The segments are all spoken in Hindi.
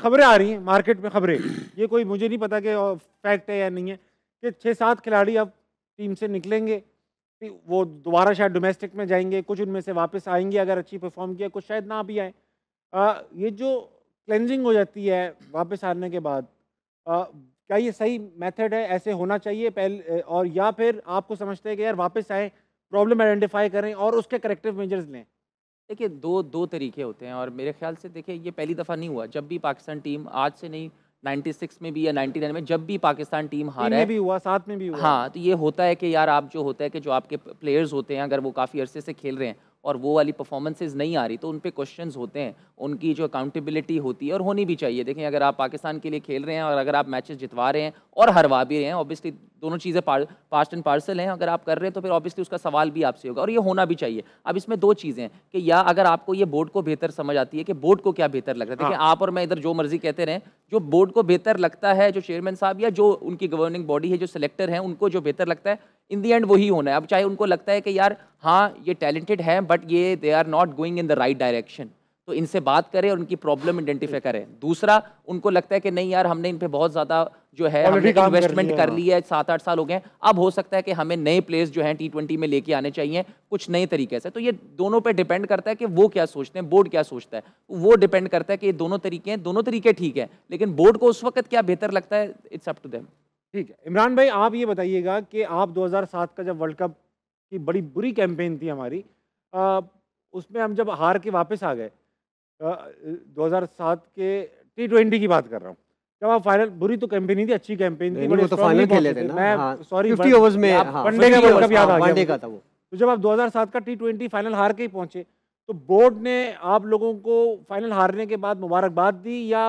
खबरें आ रही हैं मार्केट में, खबरें, ये कोई मुझे नहीं पता कि फैक्ट है या नहीं है, कि 6-7 खिलाड़ी अब टीम से निकलेंगे, वो दोबारा शायद डोमेस्टिक में जाएंगे, कुछ उनमें से वापस आएंगे अगर अच्छी परफॉर्म किया, कुछ शायद ना भी आए। ये जो क्लेंजिंग हो जाती है वापस आने के बाद, क्या ये सही मेथड है, ऐसे होना चाहिए पहले, और या फिर आपको समझते हैं कि यार वापस आए, प्रॉब्लम आइडेंटिफाई करें और उसके करेक्टिव मेजर्स लें? देखिए, दो दो तरीके होते हैं और मेरे ख्याल से देखिए ये पहली दफ़ा नहीं हुआ। जब भी पाकिस्तान टीम, आज से नहीं, 96 में भी या 99 में, जब भी पाकिस्तान टीम 3 हारा में है, भी हुआ, 7 में भी हुआ। हाँ, तो ये होता है कि यार आप जो होता है कि जो आपके प्लेयर्स होते हैं, अगर वो काफ़ी अरसे से खेल रहे हैं और वो वाली परफॉर्मेंसेस नहीं आ रही, तो उन पे क्वेश्चंस होते हैं, उनकी जो अकाउंटेबिलिटी होती है और होनी भी चाहिए। देखें, अगर आप पाकिस्तान के लिए खेल रहे हैं और अगर आप मैचेस जितवा रहे हैं और हरवा भी रहे हैं, ऑब्वियसली दोनों चीज़ें पार्ट एंड पार्सल हैं, अगर आप कर रहे हैं तो फिर ऑब्वियसली उसका सवाल भी आपसे होगा और ये होना भी चाहिए। अब इसमें दो चीज़ें हैं कि या अगर आपको ये बोर्ड को बेहतर समझ आती है कि बोर्ड को क्या बेहतर लग रहा है, देखिए हाँ। आप और मैं इधर जो मर्जी कहते रहें, जो बोर्ड को बेहतर लगता है, जो चेयरमैन साहब या जो उनकी गवर्निंग बॉडी है, जो सिलेक्टर हैं, उनको जो बेहतर लगता है, इन दी एंड वही होना है। अब चाहे उनको लगता है कि यार हाँ ये टैलेंटेड है बट ये they are not going in the right direction, तो इनसे बात करें और उनकी प्रॉब्लम आइडेंटिफाई करें। दूसरा, उनको लगता है कि नहीं यार हमने इन पे बहुत ज़्यादा जो है हमने ऑलरेडी काम कर इन्वेस्टमेंट लिया, कर हाँ। ली है, 7-8 साल हो गए हैं, अब हो सकता है कि हमें नए प्लेयर्स जो हैं T20 में लेके आने चाहिए कुछ नए तरीके से। तो ये दोनों पे डिपेंड करता है कि वो क्या सोचते हैं, बोर्ड क्या सोचता है, वो डिपेंड करता है कि ये दोनों तरीके हैं, दोनों तरीके ठीक है, लेकिन बोर्ड को उस वक्त क्या बेहतर लगता है, इट्स अप टू देम। ठीक है। इमरान भाई, आप ये बताइएगा कि आप 2007 का जब वर्ल्ड कप की बड़ी बुरी कैंपेन थी हमारी, उसमें हम जब हार के वापस आ गए, 2007 के T20 की बात कर रहा हूँ, जब आप फाइनल, बुरी तो कैंपेन नहीं थी, अच्छी कैंपेन थी, बड़े वो तो स्ट्रांगली फाइनल खेले पहुंचे थे थे। ना, मैं हाँ, सॉरी 50 ओवर्स में, हाँ, वनडे का वर्ल्ड कप याद आ गया वनडे का मुझे। था वो। तो जब आप 2007 का T20 फाइनल हार के ही पहुंचे, तो बोर्ड ने आप लोगों को फाइनल हारने के बाद मुबारकबाद दी या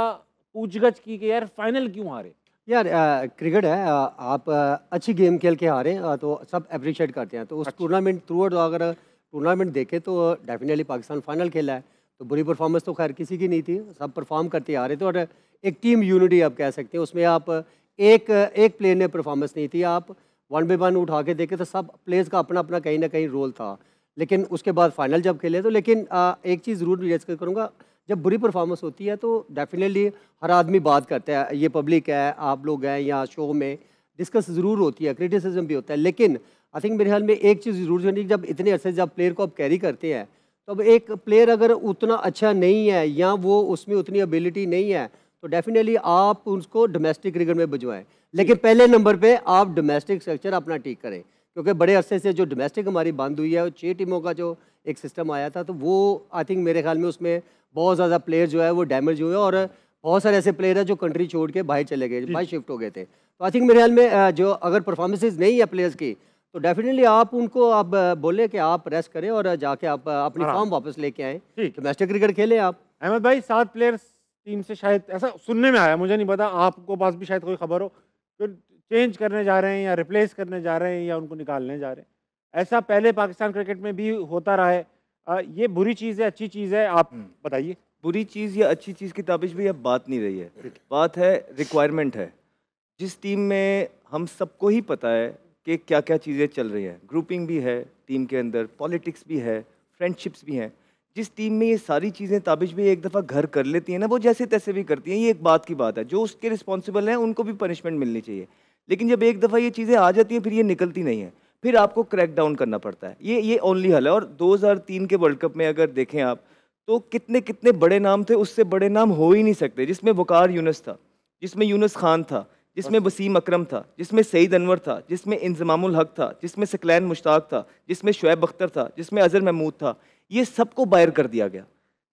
पूछगछ की कि यार फाइनल क्यों हारे? यार क्रिकेट है, आप अच्छी गेम खेल के हारें तो सब अप्रिशिएट करते हैं। तो उस अच्छा। टूर्नामेंट थ्रू आउट अगर टूर्नामेंट देखें तो डेफिनेटली पाकिस्तान फाइनल खेला है, तो बुरी परफॉर्मेंस तो खैर किसी की नहीं थी, सब परफॉर्म करते आ रहे थे। और एक टीम यूनिटी आप कह सकते हैं, उसमें आप एक प्लेयर ने परफॉर्मेंस नहीं थी, आप वन बाई वन उठा के देखें तो सब प्लेयर्स का अपना अपना कहीं ना कहीं रोल था। लेकिन उसके बाद फाइनल जब खेले तो, लेकिन एक चीज़ ज़रूर डिस्कस करूँगा, जब बुरी परफॉर्मेंस होती है तो डेफिनेटली हर आदमी बात करता है, ये पब्लिक है, आप लोग हैं या शो में डिस्कस ज़रूर होती है, क्रिटिसिज्म भी होता है। लेकिन आई थिंक मेरे ख्याल में एक चीज़ ज़रूर होनी, जब इतने अरसे जब प्लेयर को आप कैरी करते हैं, तो अब एक प्लेयर अगर उतना अच्छा नहीं है या वो उसमें उतनी एबिलिटी नहीं है, तो डेफिनेटली आप उसको डोमेस्टिक क्रिकेट में भिजवाएं। लेकिन पहले नंबर पे आप डोमेस्टिक स्ट्रक्चर अपना ठीक करें, क्योंकि बड़े अरसे से जो डोमेस्टिक हमारी बंद हुई है, 6 टीमों का जो एक सिस्टम आया था, तो वो आई थिंक मेरे ख्याल में उसमें बहुत ज़्यादा प्लेयर जो है वो डैमेज हुए और बहुत सारे ऐसे प्लेयर हैं जो कंट्री छोड़ के बाहर चले गए, बाहर शिफ्ट हो गए थे। तो आई थिंक मेरे ख्याल में जो अगर परफॉर्मेंसेज नहीं है प्लेयर्स की, तो डेफिनेटली आप उनको आप बोले कि आप रेस्ट करें और जाके आप अपनी फॉर्म वापस लेके आएँ, डोमेस्टिक क्रिकेट खेलें आप। अहमद भाई, 7 प्लेयर्स टीम से, शायद ऐसा सुनने में आया, मुझे नहीं पता, आपको पास भी शायद कोई खबर हो, फिर चेंज करने जा रहे हैं या रिप्लेस करने जा रहे हैं या उनको निकालने जा रहे हैं। ऐसा पहले पाकिस्तान क्रिकेट में भी होता रहा है, ये बुरी चीज़ है, अच्छी चीज़ है, आप बताइए। बुरी चीज़ या अच्छी चीज़ की ताबिश भी अब बात नहीं रही है, बात है रिक्वायरमेंट है। जिस टीम में हम सबको ही पता है कि क्या क्या चीज़ें चल रही हैं, ग्रुपिंग भी है टीम के अंदर, पॉलिटिक्स भी है, फ्रेंडशिप्स भी हैं, जिस टीम में ये सारी चीज़ें ताबिश भी एक दफ़ा घर कर लेती हैं ना, वो जैसे तैसे भी करती हैं, ये एक बात की बात है। जो उसके रिस्पॉन्सिबल हैं उनको भी पनिशमेंट मिलनी चाहिए, लेकिन जब एक दफ़ा ये चीज़ें आ जाती हैं फिर ये निकलती नहीं है, फिर आपको क्रैक डाउन करना पड़ता है। ये ओनली हल है। और 2003 के वर्ल्ड कप में अगर देखें आप, तो कितने कितने बड़े नाम थे, उससे बड़े नाम हो ही नहीं सकते, जिसमें वकार यूनुस था, जिसमें यूनुस खान था, जिसमें वसीम अकरम था, जिसमें सईद अनवर था, जिसमें इंजमामुल हक था, जिसमें सकलैन मुश्ताक था, जिसमें शुएब अख्तर था, जिसमें अजहर महमूद था। ये सबको बाहर कर दिया गया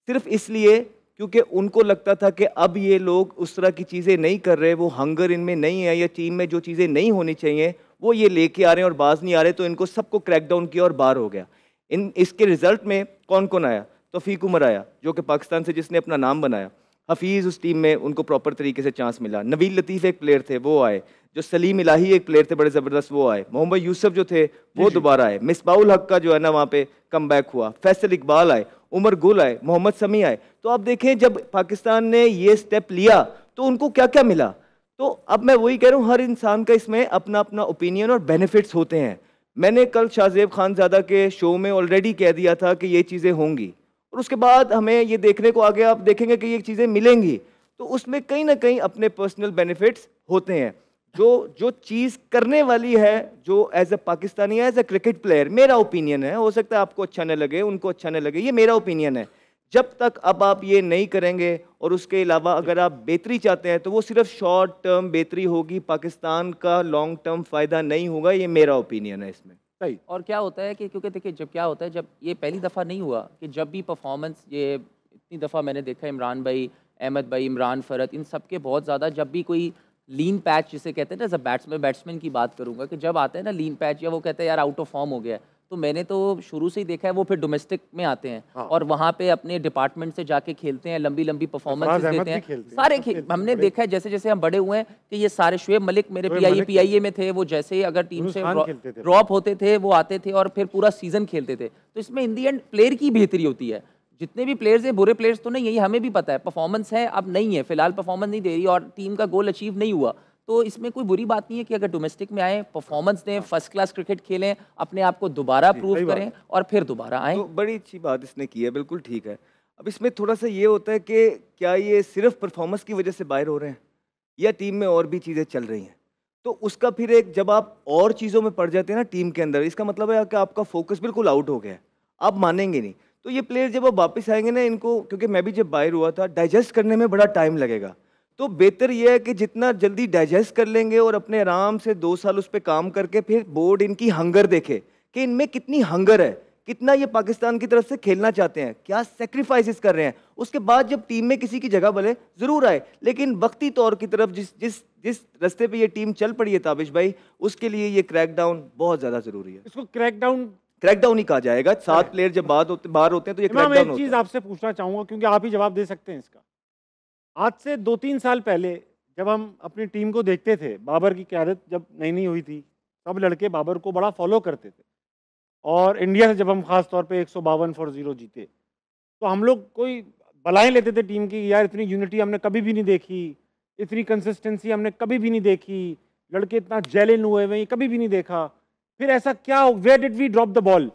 सिर्फ इसलिए क्योंकि उनको लगता था कि अब ये लोग उस तरह की चीज़ें नहीं कर रहे, वो हंगर इनमें नहीं है, या टीम में जो चीज़ें नहीं होनी चाहिए वो ये लेके आ रहे हैं और बाज नहीं आ रहे, तो इनको सबको क्रैक डाउन किया और बाहर हो गया। इसके रिजल्ट में कौन कौन आया? तौफीक उमर आया, जो कि पाकिस्तान से जिसने अपना नाम बनाया। हफीज़ उस टीम में उनको प्रॉपर तरीके से चांस मिला। नबील लतीफ़ एक प्लेयर थे, वो आए। जो सलीम इलाही एक प्लेयर थे बड़े ज़बरदस्त, वो आए। मोहम्मद यूसुफ जो थे वो दोबारा आए। मिसबाउल हक का जो है ना वहाँ पे कम बैक हुआ। फैसल इकबाल आए, उमर गुल आए, मोहम्मद समी आए। तो आप देखें जब पाकिस्तान ने ये स्टेप लिया तो उनको क्या क्या मिला। तो अब मैं वही कह रहा हूँ, हर इंसान का इसमें अपना अपना ओपिनियन और बेनिफिट्स होते हैं। मैंने कल शाहजेब खानज़ादा के शो में ऑलरेडी कह दिया था कि ये चीज़ें होंगी, और उसके बाद हमें ये देखने को आगे आप देखेंगे कि ये चीज़ें मिलेंगी। तो उसमें कहीं ना कहीं अपने पर्सनल बेनिफिट्स होते हैं। जो चीज़ करने वाली है, जो as a Pakistani, as a cricket player, मेरा ओपिनियन है, हो सकता है आपको अच्छा न लगे, उनको अच्छा न लगे, ये मेरा ओपिनियन है। जब तक अब आप ये नहीं करेंगे और उसके अलावा अगर आप बेहतरी चाहते हैं तो वो सिर्फ शॉर्ट टर्म बेहतरी होगी, पाकिस्तान का लॉन्ग टर्म फ़ायदा नहीं होगा। ये मेरा ओपिनियन है इसमें। सही। और क्या होता है कि क्योंकि देखिए जब क्या होता है, जब ये पहली दफ़ा नहीं हुआ कि जब भी परफॉर्मेंस, ये इतनी दफ़ा मैंने देखा इमरान भाई, अहमद भाई, इमरान फ़रत, इन सब के बहुत ज़्यादा, जब भी कोई लीन पैच जिसे कहते हैं ना, एज अ बैट्समैन की बात करूंगा कि जब आते हैं ना लीन पैच, या वो कहते हैं यार आउट ऑफ फॉर्म हो गया है, तो मैंने तो शुरू से ही देखा है वो फिर डोमेस्टिक में आते हैं हाँ। और वहाँ पे अपने डिपार्टमेंट से जाके खेलते हैं, लंबी लंबी परफॉर्मेंस सरफराज देते अहमद भी हैं, खेलते हैं, सारे सब खेलते हैं, हमने बड़े। देखा है जैसे जैसे हम बड़े हुए हैं कि ये सारे, शुएब मलिक मेरे शुएब मलिक पीआईए में थे, वो जैसे ही अगर टीम यूनुस से खान खेलते थे। ड्रॉप होते थे वो आते थे और फिर पूरा सीजन खेलते थे। तो इसमें इन दी एंड प्लेयर की बेहतरी होती है। जितने भी प्लेयर्स हैं, बुरे प्लेयर्स तो नहीं है, ये हमें भी पता है, परफॉर्मेंस है अब नहीं है, फिलहाल परफॉर्मेंस नहीं दे रही और टीम का गोल अचीव नहीं हुआ, तो इसमें कोई बुरी बात नहीं है कि अगर डोमेस्टिक में आए, परफॉर्मेंस दें, फर्स्ट क्लास क्रिकेट खेलें, अपने आप को दोबारा सही प्रूव बात करें और फिर दोबारा आएँ। तो बड़ी अच्छी बात इसने की है, बिल्कुल ठीक है। अब इसमें थोड़ा सा ये होता है कि क्या ये सिर्फ परफॉर्मेंस की वजह से बाहर हो रहे हैं या टीम में और भी चीज़ें चल रही हैं? तो उसका फिर एक, जब आप और चीज़ों में पड़ जाते हैं ना टीम के अंदर, इसका मतलब है कि आपका फोकस बिल्कुल आउट हो गया है, आप मानेंगे नहीं। तो ये प्लेयर जब अब वापस आएंगे ना, इनको, क्योंकि मैं भी जब बाहर हुआ था, डाइजेस्ट करने में बड़ा टाइम लगेगा। तो बेहतर यह है कि जितना जल्दी डाइजेस्ट कर लेंगे और अपने आराम से 2 साल उस पर काम करके फिर बोर्ड इनकी हंगर देखे कि इनमें कितनी हंगर है, कितना ये पाकिस्तान की तरफ से खेलना चाहते हैं, क्या सेक्रीफाइसेस कर रहे हैं। उसके बाद जब टीम में किसी की जगह भले ज़रूर आए, लेकिन वक्ती तौर की तरफ जिस रास्ते पे ये टीम चल पड़ी है ताबिश भाई, उसके लिए ये क्रैकडाउन बहुत ज़्यादा ज़रूरी है। इसको क्रैकडाउन ही कहा जाएगा। 7 प्लेयर जब बाहर होते हैं तो ये इमाम, क्रैकडाउन एक होता चीज है। आपसे पूछना चाहूंगा क्योंकि आप ही जवाब दे सकते हैं इसका। आज से 2-3 साल पहले जब हम अपनी टीम को देखते थे, बाबर की क़यादत जब नई नई हुई थी, सब लड़के बाबर को बड़ा फॉलो करते थे और इंडिया से जब हम खास तौर पे 152 फॉर 0 जीते, तो हम लोग कोई बलाएं लेते थे टीम की, यार इतनी यूनिटी हमने कभी भी नहीं देखी, इतनी कंसिस्टेंसी हमने कभी भी नहीं देखी, लड़के इतना जेलिन हुए हुए, ये कभी भी नहीं देखा। फिर ऐसा क्या, where did we drop the ball?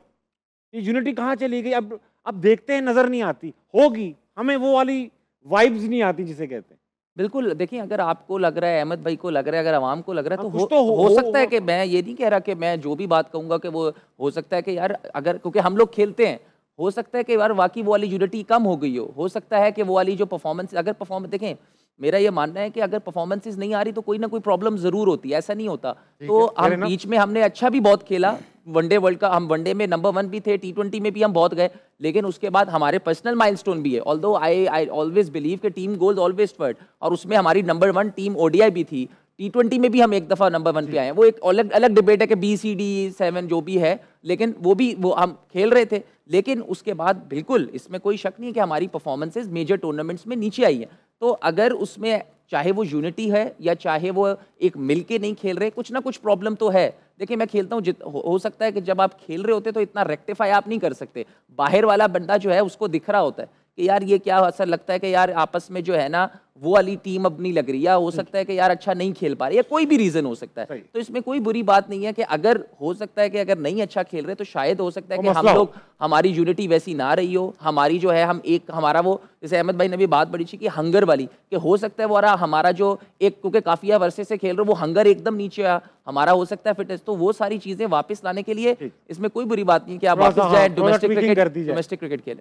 ये यूनिटी कहाँ चली गई? अब देखते हैं, नजर नहीं आती, होगी, हमें वो वाली वाइब्स नहीं आती जिसे कहते हैं। बिल्कुल, देखिए अगर आपको लग रहा है, अहमद भाई को लग रहा है, अगर आवाम को लग रहा है, तो कुछ तो हो सकता है कि मैं ये नहीं कह रहा कि मैं जो भी बात कहूँगा कि वो हो सकता है कि यार, अगर क्योंकि हम लोग खेलते हैं, हो सकता है कि यार वाकई वो वाली यूनिटी कम हो गई हो सकता है कि वो वाली जो परफॉर्मेंस, अगर परफॉर्मेंस देखें, मेरा ये मानना है कि अगर परफॉर्मेंसेस नहीं आ रही तो कोई ना कोई प्रॉब्लम ज़रूर होती है, ऐसा नहीं होता। तो हम बीच में हमने अच्छा भी बहुत खेला, वनडे वर्ल्ड का हम वनडे में नंबर 1 भी थे, T20 में भी हम बहुत गए, लेकिन उसके बाद हमारे पर्सनल माइलस्टोन भी है। ऑल्दो आई ऑलवेज बिलीव कि टीम गोल्स ऑलवेज फर्स्ट, और उसमें हमारी नंबर 1 टीम ODI भी थी, T20 में भी हम एक दफ़ा नंबर 1 पे आए हैं। वो एक अलग डिबेट है कि BCD 7 जो भी है, लेकिन वो हम खेल रहे थे। लेकिन उसके बाद बिल्कुल इसमें कोई शक नहीं है कि हमारी परफॉर्मेंसेज मेजर टूर्नामेंट्स में नीचे आई है। तो अगर उसमें चाहे वो यूनिटी है या चाहे वो एक मिल के नहीं खेल रहे, कुछ ना कुछ प्रॉब्लम तो है। देखिए मैं खेलता हूँ, हो सकता है कि जब आप खेल रहे होते तो इतना रेक्टिफाई आप नहीं कर सकते, बाहर वाला बंदा जो है उसको दिख रहा होता है कि यार ये क्या, असर लगता है कि यार आपस में जो है ना वो वाली टीम अब नहीं लग रही, या हो सकता है कि यार अच्छा नहीं खेल पा रही, या कोई भी रीज़न हो सकता है। तो इसमें कोई बुरी बात नहीं है कि अगर हो सकता है कि अगर नहीं अच्छा खेल रहे तो शायद हो सकता है कि हम लोग, हमारी यूनिटी वैसी ना रही हो, हमारी जो है हम एक, हमारा वो जैसे अहमद भाई ने भी बात बड़ी थी कि हंगर वाली, कि हो सकता है वो हमारा जो एक, क्योंकि काफ़ी वर्षे से खेल रहे हो, वो हंगर एकदम नीचे आया, हमारा हो सकता है फिटनेस, तो वो सारी चीज़ें वापस लाने के लिए इसमें कोई बुरी बात नहीं कि आप वापस जाए डोमेस्टिक क्रिकेट खेलें।